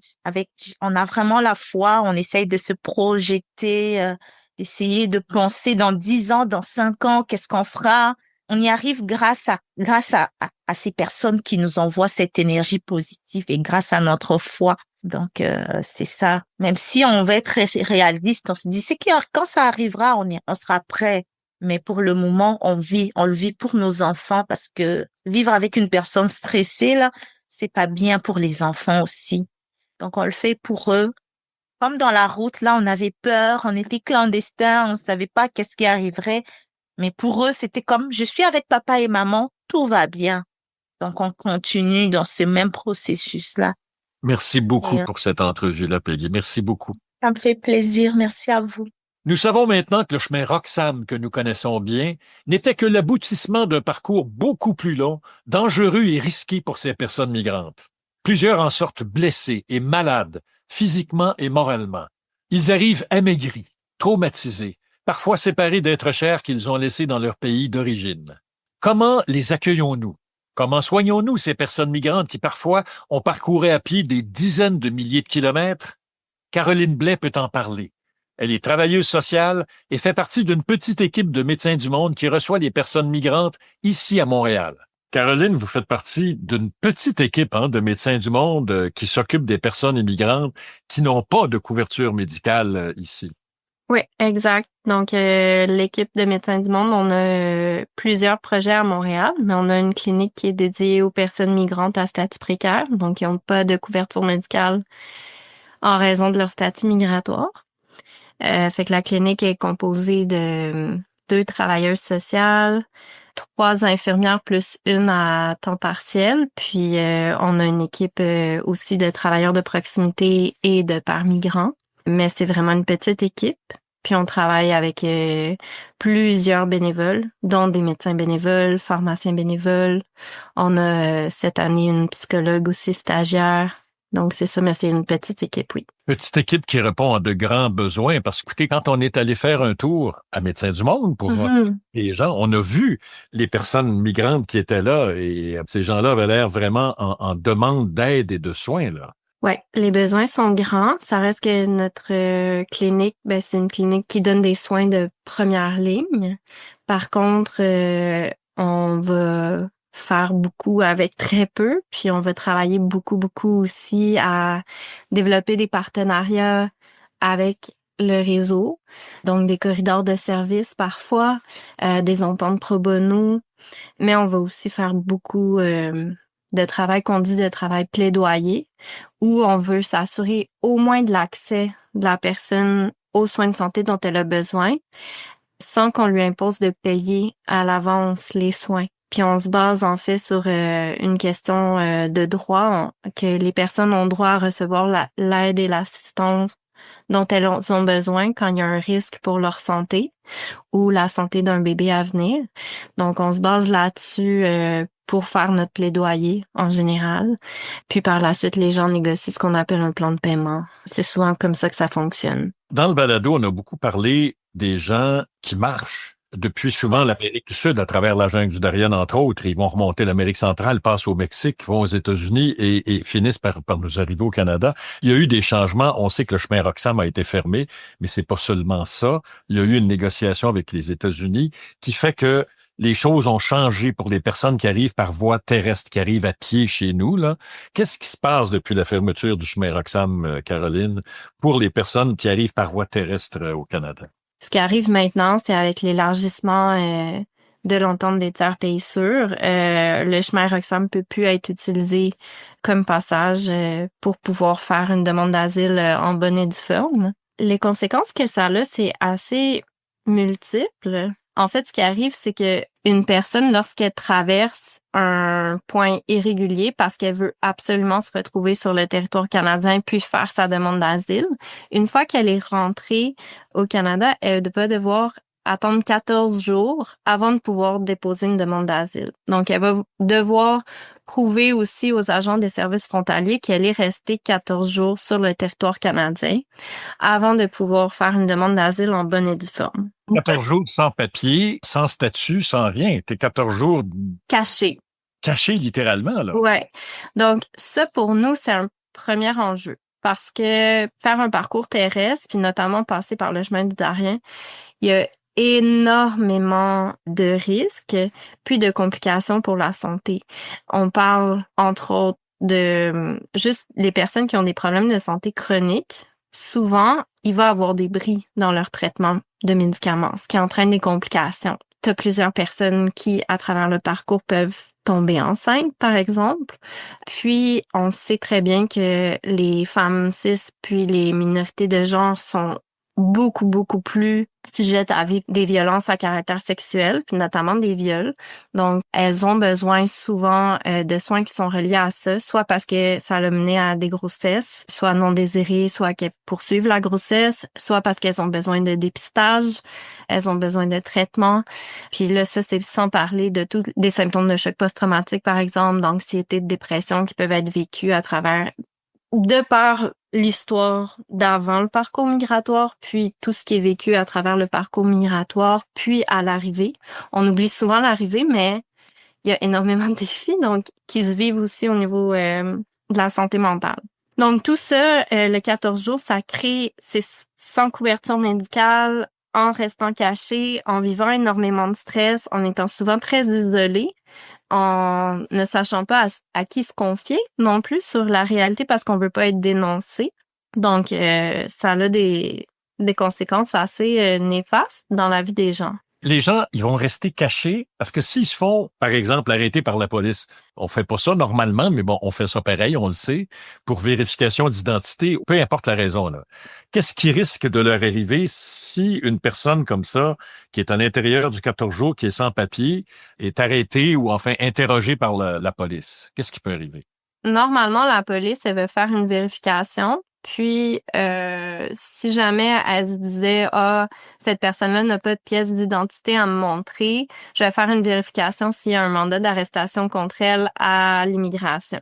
on a vraiment la foi, on essaye de se projeter, d'essayer de penser dans 10 ans, dans 5 ans, qu'est-ce qu'on fera? On y arrive grâce à ces personnes qui nous envoient cette énergie positive et grâce à notre foi. Donc, c'est ça. Même si on veut être réaliste, on se dit, c'est que quand ça arrivera, on sera prêt. Mais pour le moment, on le vit pour nos enfants parce que vivre avec une personne stressée, là, c'est pas bien pour les enfants aussi. Donc, on le fait pour eux. Comme dans la route, là, on avait peur, on était clandestins, on savait pas qu'est-ce qui arriverait. Mais pour eux, c'était comme, je suis avec papa et maman, tout va bien. Donc, on continue dans ce même processus-là. Merci beaucoup Et, pour cette entrevue-là, Peggy. Merci beaucoup. ça me fait plaisir. Merci à vous. Nous savons maintenant que le chemin Roxham que nous connaissons bien n'était que l'aboutissement d'un parcours beaucoup plus long, dangereux et risqué pour ces personnes migrantes. Plusieurs en sortent blessés et malades, physiquement et moralement. Ils arrivent amaigris, traumatisés, parfois séparés d'êtres chers qu'ils ont laissés dans leur pays d'origine. Comment les accueillons-nous? Comment soignons-nous ces personnes migrantes qui parfois ont parcouru à pied des dizaines de milliers de kilomètres? Caroline Blais peut en parler. Elle est travailleuse sociale et fait partie d'une petite équipe de Médecins du Monde qui reçoit les personnes migrantes ici à Montréal. Caroline, vous faites partie d'une petite équipe de Médecins du Monde qui s'occupe des personnes immigrantes qui n'ont pas de couverture médicale ici. Oui, exact. Donc, l'équipe de Médecins du Monde, on a plusieurs projets à Montréal, mais on a une clinique qui est dédiée aux personnes migrantes à statut précaire, donc qui n'ont pas de couverture médicale en raison de leur statut migratoire. Fait que la clinique est composée de 2 travailleuses sociales, 3 infirmières plus une à temps partiel. Puis on a une équipe aussi de travailleurs de proximité et de pères migrants. Mais c'est vraiment une petite équipe. Puis on travaille avec plusieurs bénévoles, dont des médecins bénévoles, pharmaciens bénévoles. On a cette année une psychologue aussi stagiaire. Donc, c'est ça, mais c'est une petite équipe, oui. Petite équipe qui répond à de grands besoins parce que, écoutez, quand on est allé faire un tour à Médecins du Monde pour voir les gens, on a vu les personnes migrantes qui étaient là et ces gens-là avaient l'air vraiment en demande d'aide et de soins, là. Ouais, les besoins sont grands. Ça reste que notre clinique, c'est une clinique qui donne des soins de première ligne. Par contre, on va faire beaucoup avec très peu, puis on va travailler beaucoup aussi à développer des partenariats avec le réseau, donc des corridors de services parfois, des ententes pro bono, mais on va aussi faire beaucoup de travail qu'on dit de travail plaidoyer, où on veut s'assurer au moins de l'accès de la personne aux soins de santé dont elle a besoin, sans qu'on lui impose de payer à l'avance les soins. Puis on se base en fait sur une question de droit, que les personnes ont droit à recevoir l'aide et l'assistance dont elles ont besoin quand il y a un risque pour leur santé ou la santé d'un bébé à venir. Donc on se base là-dessus pour faire notre plaidoyer en général. Puis par la suite, les gens négocient ce qu'on appelle un plan de paiement. C'est souvent comme ça que ça fonctionne. Dans le balado, on a beaucoup parlé des gens qui marchent depuis souvent l'Amérique du Sud à travers la jungle du Darien, entre autres. Ils vont remonter l'Amérique centrale, passent au Mexique, vont aux États-Unis et finissent par nous arriver au Canada. Il y a eu des changements. On sait que le chemin Roxham a été fermé, mais c'est pas seulement ça. Il y a eu une négociation avec les États-Unis qui fait que les choses ont changé pour les personnes qui arrivent par voie terrestre, qui arrivent à pied chez nous, là. Qu'est-ce qui se passe depuis la fermeture du chemin Roxham, Caroline, pour les personnes qui arrivent par voie terrestre au Canada? Ce qui arrive maintenant, c'est avec l'élargissement de l'entente des tiers pays sûrs, le chemin Roxham peut plus être utilisé comme passage pour pouvoir faire une demande d'asile en bonne et due forme. Les conséquences que ça a, c'est assez multiple. En fait, ce qui arrive, c'est que une personne, lorsqu'elle traverse un point irrégulier parce qu'elle veut absolument se retrouver sur le territoire canadien puis faire sa demande d'asile, une fois qu'elle est rentrée au Canada, elle va devoir attendre 14 jours avant de pouvoir déposer une demande d'asile. Donc, elle va devoir prouver aussi aux agents des services frontaliers qu'elle est restée 14 jours sur le territoire canadien avant de pouvoir faire une demande d'asile en bonne et due forme. 14 jours sans papier, sans statut, sans rien. T'es 14 jours Caché. cachés littéralement, là. Ouais. Donc, ça, pour nous, c'est un premier enjeu. Parce que faire un parcours terrestre, puis notamment passer par le chemin du Darien, il y a énormément de risques, puis de complications pour la santé. On parle, entre autres, de juste les personnes qui ont des problèmes de santé chroniques. Souvent, il va avoir des bris dans leur traitement de médicaments, ce qui entraîne des complications. Tu as plusieurs personnes qui, à travers le parcours, peuvent tomber enceintes, par exemple. Puis, on sait très bien que les femmes cis puis les minorités de genre sont beaucoup plus sujettes à vivre des violences à caractère sexuel, puis notamment des viols. Donc, elles ont besoin souvent de soins qui sont reliés à ça, soit parce que ça l'a mené à des grossesses, soit non désirées, soit qu'elles poursuivent la grossesse, soit parce qu'elles ont besoin de dépistage, elles ont besoin de traitement. Puis là, ça, c'est sans parler de tous des symptômes de choc post-traumatique, par exemple, d'anxiété, de dépression qui peuvent être vécus à travers de par l'histoire d'avant le parcours migratoire, puis tout ce qui est vécu à travers le parcours migratoire, puis à l'arrivée. On oublie souvent l'arrivée, mais il y a énormément de défis donc qui se vivent aussi au niveau de la santé mentale. Donc tout ça, le 14 jours, ça crée, c'est sans couverture médicale, en restant caché, en vivant énormément de stress, en étant souvent très isolé, en ne sachant pas à qui se confier non plus sur la réalité parce qu'on veut pas être dénoncé. Donc, ça a des conséquences assez néfastes dans la vie des gens. Les gens, ils vont rester cachés parce que s'ils se font, par exemple, arrêter par la police, on fait pas ça normalement, mais bon, on fait ça pareil, on le sait, pour vérification d'identité, peu importe la raison, là. Qu'est-ce qui risque de leur arriver si une personne comme ça, qui est à l'intérieur du 14 jours, qui est sans papier, est arrêtée ou enfin interrogée par la police? Qu'est-ce qui peut arriver? Normalement, la police, elle veut faire une vérification. Puis, si jamais elle se disait, cette personne-là n'a pas de pièce d'identité à me montrer, je vais faire une vérification s'il y a un mandat d'arrestation contre elle à l'immigration,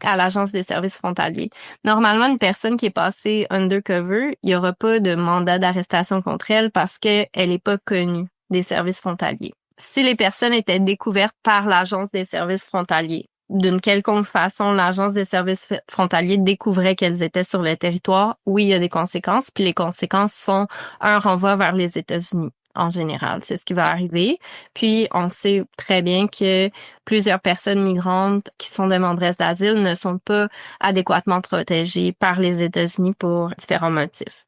à l'Agence des services frontaliers. Normalement, une personne qui est passée undercover, il n'y aura pas de mandat d'arrestation contre elle parce qu'elle n'est pas connue des services frontaliers. Si les personnes étaient découvertes par l'Agence des services frontaliers, d'une quelconque façon, l'Agence des services frontaliers découvrait qu'elles étaient sur le territoire, oui, il y a des conséquences, puis les conséquences sont un renvoi vers les États-Unis. En général, c'est ce qui va arriver. Puis, on sait très bien que plusieurs personnes migrantes qui sont demanderesses d'asile ne sont pas adéquatement protégées par les États-Unis pour différents motifs.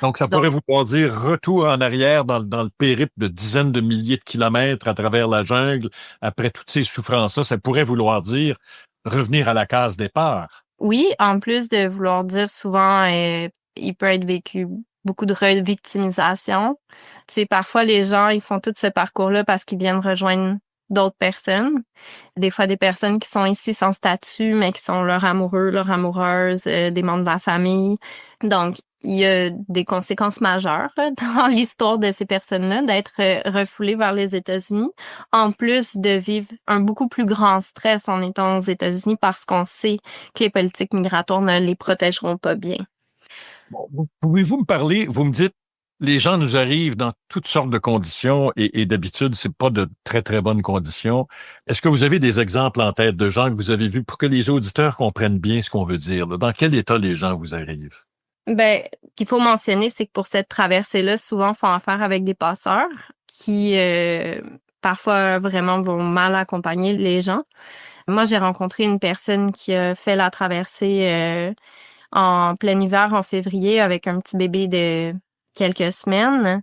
Donc, ça pourrait vouloir dire retour en arrière dans le périple de dizaines de milliers de kilomètres à travers la jungle, après toutes ces souffrances-là, ça pourrait vouloir dire revenir à la case départ. Oui, en plus de vouloir dire souvent, il peut être vécu beaucoup de revictimisation. Tu sais, parfois, les gens, ils font tout ce parcours-là parce qu'ils viennent rejoindre d'autres personnes. Des fois, des personnes qui sont ici sans statut, mais qui sont leur amoureux, leur amoureuse, des membres de la famille. Donc, il y a des conséquences majeures dans l'histoire de ces personnes-là d'être refoulées vers les États-Unis, en plus de vivre un beaucoup plus grand stress en étant aux États-Unis parce qu'on sait que les politiques migratoires ne les protégeront pas bien. Bon, pouvez-vous me parler, vous me dites, les gens nous arrivent dans toutes sortes de conditions et d'habitude, c'est pas de très, très bonnes conditions. Est-ce que vous avez des exemples en tête de gens que vous avez vus pour que les auditeurs comprennent bien ce qu'on veut dire? Là? Dans quel état les gens vous arrivent? Ben, qu'il faut mentionner, c'est que pour cette traversée-là, souvent, font affaire avec des passeurs qui, parfois, vraiment vont mal accompagner les gens. Moi, j'ai rencontré une personne qui a fait la traversée en plein hiver, en février, avec un petit bébé quelques semaines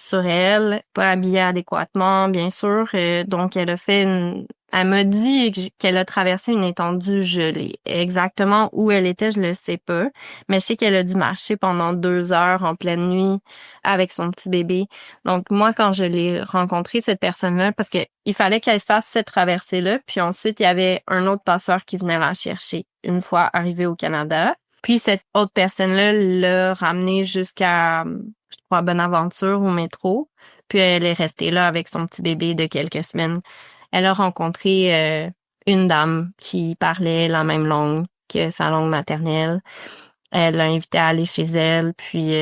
sur elle, pas habillée adéquatement, bien sûr. Donc, elle m'a dit qu'elle a traversé une étendue gelée. Exactement où elle était, je le sais pas. Mais je sais qu'elle a dû marcher pendant 2 heures en pleine nuit avec son petit bébé. Donc, moi, quand je l'ai rencontrée, cette personne-là, parce que il fallait qu'elle fasse cette traversée-là, puis ensuite, il y avait un autre passeur qui venait la chercher une fois arrivée au Canada. Puis cette autre personne-là l'a ramenée jusqu'à, je crois, Bonaventure au métro. Puis elle est restée là avec son petit bébé de quelques semaines. Elle a rencontré une dame qui parlait la même langue que sa langue maternelle. Elle l'a invitée à aller chez elle. Puis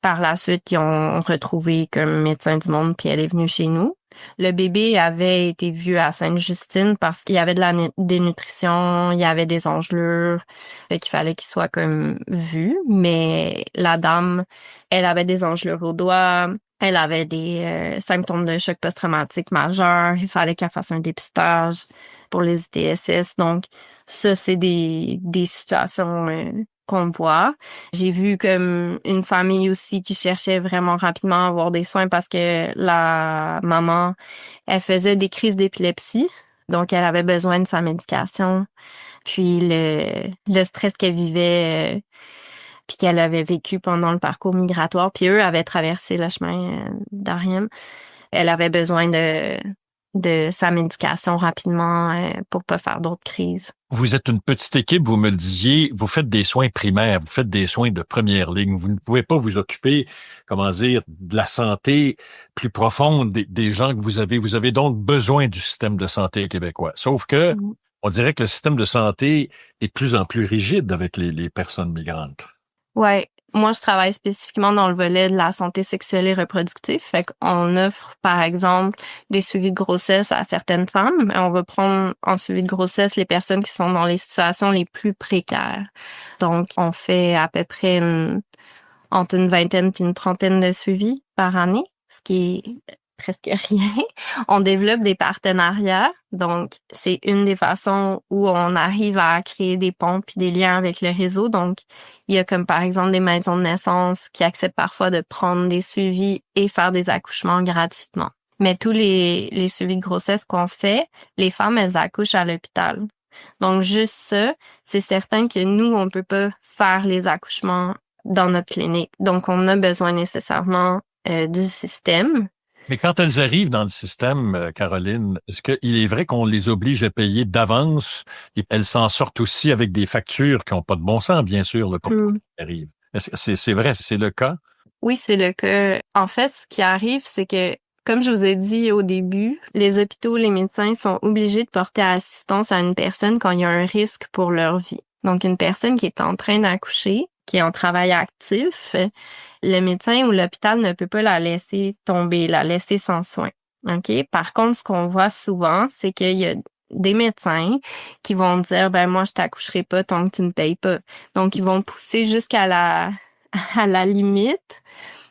par la suite, ils ont retrouvé comme médecin du monde, puis elle est venue chez nous. Le bébé avait été vu à Sainte-Justine parce qu'il y avait de la dénutrition, il y avait des engelures, fait qu'il fallait qu'il soit comme vu. Mais la dame, elle avait des engelures au doigt, elle avait des symptômes de choc post-traumatique majeur, il fallait qu'elle fasse un dépistage pour les ITSS. Donc, ça, c'est des situations qu'on voit. J'ai vu comme une famille aussi qui cherchait vraiment rapidement à avoir des soins parce que la maman, elle faisait des crises d'épilepsie. Donc, elle avait besoin de sa médication. Puis, le stress qu'elle vivait, puis qu'elle avait vécu pendant le parcours migratoire. Puis, eux avaient traversé le chemin d'Ariège. Elle avait besoin de sa médication rapidement pour pas faire d'autres crises. Vous êtes une petite équipe, vous me le disiez, vous faites des soins primaires, vous faites des soins de première ligne. Vous ne pouvez pas vous occuper, comment dire, de la santé plus profonde des gens que vous avez. Vous avez donc besoin du système de santé québécois. Sauf que, on dirait que le système de santé est de plus en plus rigide avec les personnes migrantes. Ouais. Moi, je travaille spécifiquement dans le volet de la santé sexuelle et reproductive. Fait qu'on offre, par exemple, des suivis de grossesse à certaines femmes. On va prendre en suivi de grossesse les personnes qui sont dans les situations les plus précaires. Donc, on fait à peu près entre une vingtaine puis une trentaine de suivis par année, ce qui est presque rien. On développe des partenariats. Donc, c'est une des façons où on arrive à créer des ponts puis des liens avec le réseau. Donc, il y a comme par exemple des maisons de naissance qui acceptent parfois de prendre des suivis et faire des accouchements gratuitement. Mais tous les suivis de grossesse qu'on fait, les femmes, elles accouchent à l'hôpital. Donc, juste ça, c'est certain que nous, on peut pas faire les accouchements dans notre clinique. Donc, on a besoin nécessairement du système. Mais quand elles arrivent dans le système, Caroline, est-ce qu'il est vrai qu'on les oblige à payer d'avance et elles s'en sortent aussi avec des factures qui n'ont pas de bon sens, bien sûr, là, pour qu'elles arrivent? Est-ce que c'est vrai, c'est le cas? Oui, c'est le cas. En fait, ce qui arrive, c'est que, comme je vous ai dit au début, les hôpitaux, les médecins sont obligés de porter assistance à une personne quand il y a un risque pour leur vie. Donc, une personne qui est en train d'accoucher, qui est en travail actif, le médecin ou l'hôpital ne peut pas la laisser tomber, la laisser sans soin. OK? Par contre, ce qu'on voit souvent, c'est qu'il y a des médecins qui vont dire, ben moi, je t'accoucherai pas tant que tu me payes pas. Donc, ils vont pousser jusqu'à à la limite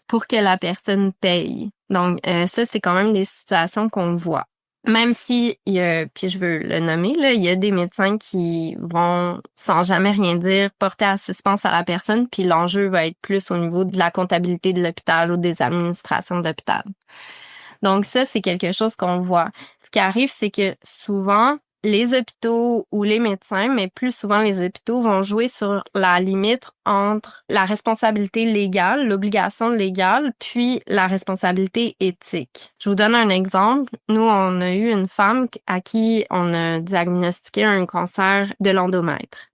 pour que la personne paye. Donc, ça, c'est quand même des situations qu'on voit. Même si, puis je veux le nommer, là, il y a des médecins qui vont, sans jamais rien dire, porter assistance à la personne, puis l'enjeu va être plus au niveau de la comptabilité de l'hôpital ou des administrations de l'hôpital. Donc ça, c'est quelque chose qu'on voit. Ce qui arrive, c'est que souvent, les hôpitaux ou les médecins, mais plus souvent les hôpitaux, vont jouer sur la limite entre la responsabilité légale, l'obligation légale, puis la responsabilité éthique. Je vous donne un exemple. Nous, on a eu une femme à qui on a diagnostiqué un cancer de l'endomètre.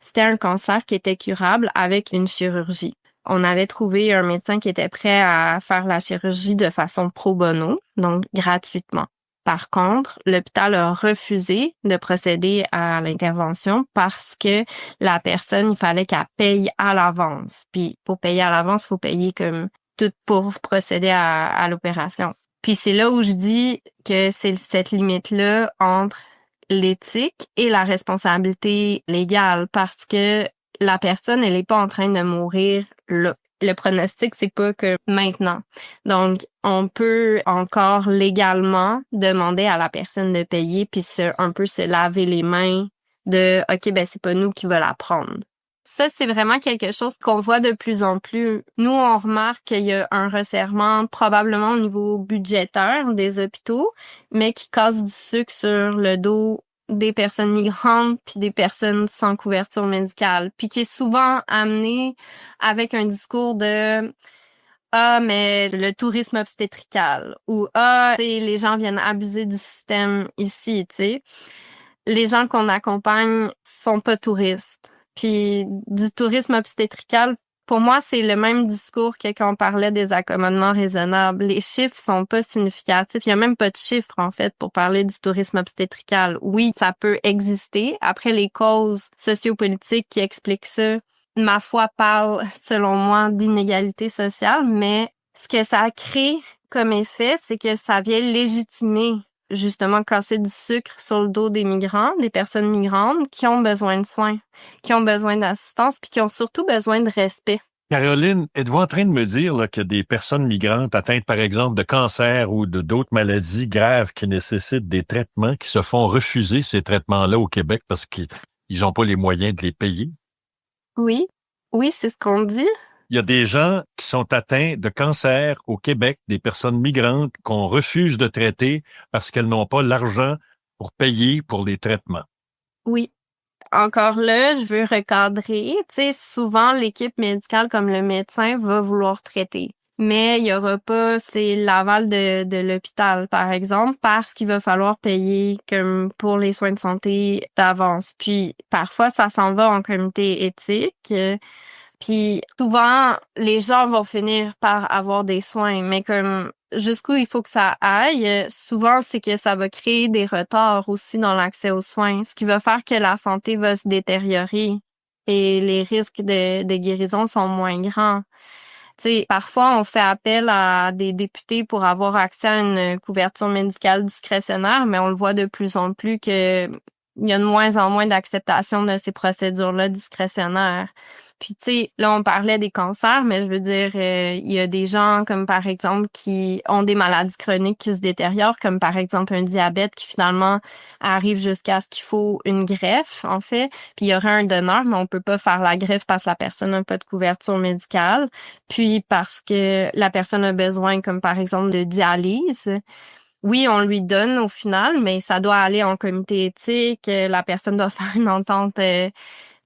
C'était un cancer qui était curable avec une chirurgie. On avait trouvé un médecin qui était prêt à faire la chirurgie de façon pro bono, donc gratuitement. Par contre, l'hôpital a refusé de procéder à l'intervention parce que la personne, il fallait qu'elle paye à l'avance. Puis pour payer à l'avance, il faut payer comme tout pour procéder à l'opération. Puis c'est là où je dis que c'est cette limite-là entre l'éthique et la responsabilité légale parce que la personne, elle est pas en train de mourir là. Le pronostic, c'est pas que maintenant. Donc, on peut encore légalement demander à la personne de payer puis un peu se laver les mains de OK, ben c'est pas nous qui va la prendre. Ça, c'est vraiment quelque chose qu'on voit de plus en plus. Nous, on remarque qu'il y a un resserrement probablement au niveau budgétaire des hôpitaux, mais qui casse du sucre sur le dos des personnes migrantes puis des personnes sans couverture médicale, puis qui est souvent amené avec un discours de ah, mais le tourisme obstétrical ou ah, les gens viennent abuser du système ici, tu sais. Les gens qu'on accompagne sont pas touristes. Puis du tourisme obstétrical, pour moi, c'est le même discours que quand on parlait des accommodements raisonnables. Les chiffres sont pas significatifs. Il y a même pas de chiffres, en fait, pour parler du tourisme obstétrical. Oui, ça peut exister. Après, les causes sociopolitiques qui expliquent ça, ma foi, parlent, selon moi, d'inégalité sociale, mais ce que ça crée comme effet, c'est que ça vient légitimer justement casser du sucre sur le dos des migrants, des personnes migrantes qui ont besoin de soins, qui ont besoin d'assistance, puis qui ont surtout besoin de respect. Caroline, êtes-vous en train de me dire là, que des personnes migrantes atteintes, par exemple, de cancer ou de d'autres maladies graves qui nécessitent des traitements, qui se font refuser ces traitements-là au Québec parce qu'ils n'ont pas les moyens de les payer? Oui, oui, c'est ce qu'on dit. Il y a des gens qui sont atteints de cancer au Québec, des personnes migrantes qu'on refuse de traiter parce qu'elles n'ont pas l'argent pour payer pour les traitements. Oui. Encore là, je veux recadrer. Tu sais, souvent, l'équipe médicale, comme le médecin, va vouloir traiter. Mais il y aura pas, l'aval de l'hôpital, par exemple, parce qu'il va falloir payer comme pour les soins de santé d'avance. Puis, parfois, ça s'en va en comité éthique. Puis souvent, les gens vont finir par avoir des soins, mais comme jusqu'où il faut que ça aille, souvent c'est que ça va créer des retards aussi dans l'accès aux soins, ce qui va faire que la santé va se détériorer et les risques de guérison sont moins grands. Tu sais, parfois on fait appel à des députés pour avoir accès à une couverture médicale discrétionnaire, mais on le voit de plus en plus que il y a de moins en moins d'acceptation de ces procédures-là discrétionnaires. Puis, tu sais, là, on parlait des cancers, mais je veux dire, il y a des gens comme, par exemple, qui ont des maladies chroniques qui se détériorent, comme, par exemple, un diabète qui, finalement, arrive jusqu'à ce qu'il faut une greffe, en fait. Puis, il y aurait un donneur, mais on peut pas faire la greffe parce que la personne n'a pas de couverture médicale. Puis, parce que la personne a besoin, comme, par exemple, de dialyse. Oui, on lui donne au final, mais ça doit aller en comité éthique. La personne doit faire une entente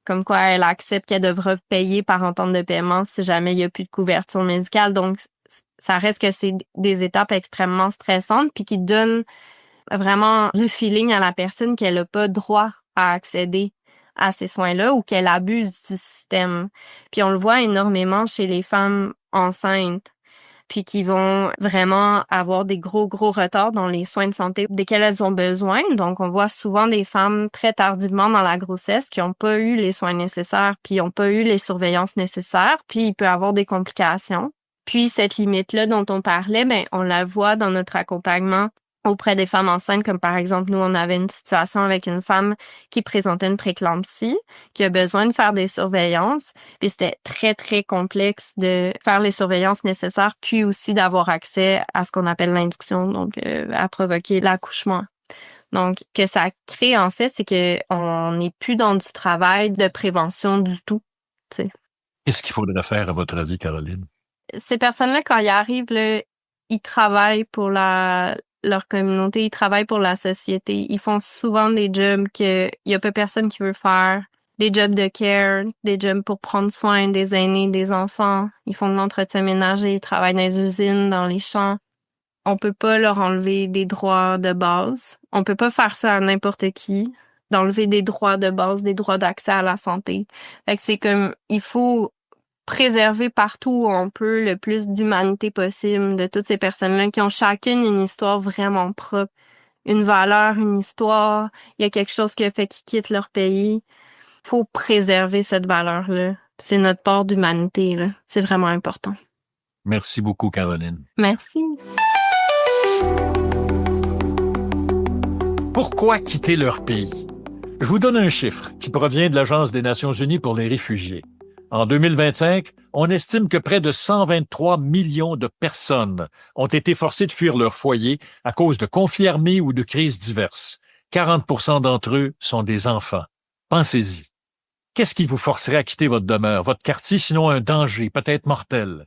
comme quoi elle accepte qu'elle devra payer par entente de paiement si jamais il n'y a plus de couverture médicale. Donc, ça reste que c'est des étapes extrêmement stressantes puis qui donnent vraiment le feeling à la personne qu'elle n'a pas droit à accéder à ces soins-là ou qu'elle abuse du système. Puis on le voit énormément chez les femmes enceintes, puis qui vont vraiment avoir des gros retards dans les soins de santé desquels elles ont besoin. Donc, on voit souvent des femmes très tardivement dans la grossesse qui n'ont pas eu les soins nécessaires, puis n'ont pas eu les surveillances nécessaires, puis il peut avoir des complications. Puis, cette limite-là dont on parlait, ben, on la voit dans notre accompagnement auprès des femmes enceintes, comme par exemple, nous, on avait une situation avec une femme qui présentait une préclampsie, qui a besoin de faire des surveillances, puis c'était très complexe de faire les surveillances nécessaires, puis aussi d'avoir accès à ce qu'on appelle l'induction, donc à provoquer l'accouchement. Donc, que ça crée, en fait, c'est que on n'est plus dans du travail de prévention du tout, tu sais. Qu'est-ce qu'il faudrait faire, à votre avis, Caroline? Ces personnes-là, quand ils arrivent, là, ils travaillent pour leur communauté, ils travaillent pour la société. Ils font souvent des jobs que y a pas personne qui veut faire. Des jobs de care, des jobs pour prendre soin des aînés, des enfants. Ils font de l'entretien ménager, ils travaillent dans les usines, dans les champs. On peut pas leur enlever des droits de base. On peut pas faire ça à n'importe qui. D'enlever des droits de base, des droits d'accès à la santé. Fait que c'est comme, il faut préserver partout où on peut le plus d'humanité possible de toutes ces personnes-là qui ont chacune une histoire vraiment propre, une valeur, une histoire. Il y a quelque chose qui a fait qu'ils quittent leur pays. Faut préserver cette valeur-là. C'est notre part d'humanité, là. C'est vraiment important. Merci beaucoup, Caroline. Merci. Pourquoi quitter leur pays? Je vous donne un chiffre qui provient de l'Agence des Nations unies pour les réfugiés. En 2025, on estime que près de 123 millions de personnes ont été forcées de fuir leur foyer à cause de conflits armés ou de crises diverses. 40% d'entre eux sont des enfants. Pensez-y. Qu'est-ce qui vous forcerait à quitter votre demeure, votre quartier, sinon un danger, peut-être mortel?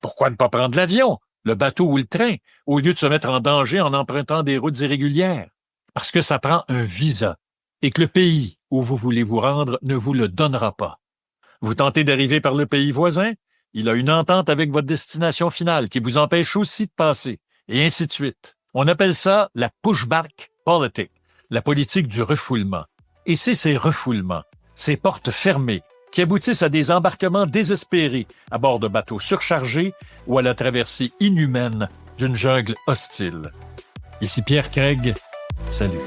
Pourquoi ne pas prendre l'avion, le bateau ou le train, au lieu de se mettre en danger en empruntant des routes irrégulières? Parce que ça prend un visa et que le pays où vous voulez vous rendre ne vous le donnera pas. Vous tentez d'arriver par le pays voisin, il a une entente avec votre destination finale qui vous empêche aussi de passer, et ainsi de suite. On appelle ça la pushback politic, la politique du refoulement. Et c'est ces refoulements, ces portes fermées, qui aboutissent à des embarquements désespérés à bord de bateaux surchargés ou à la traversée inhumaine d'une jungle hostile. Ici Pierre Craig, salut.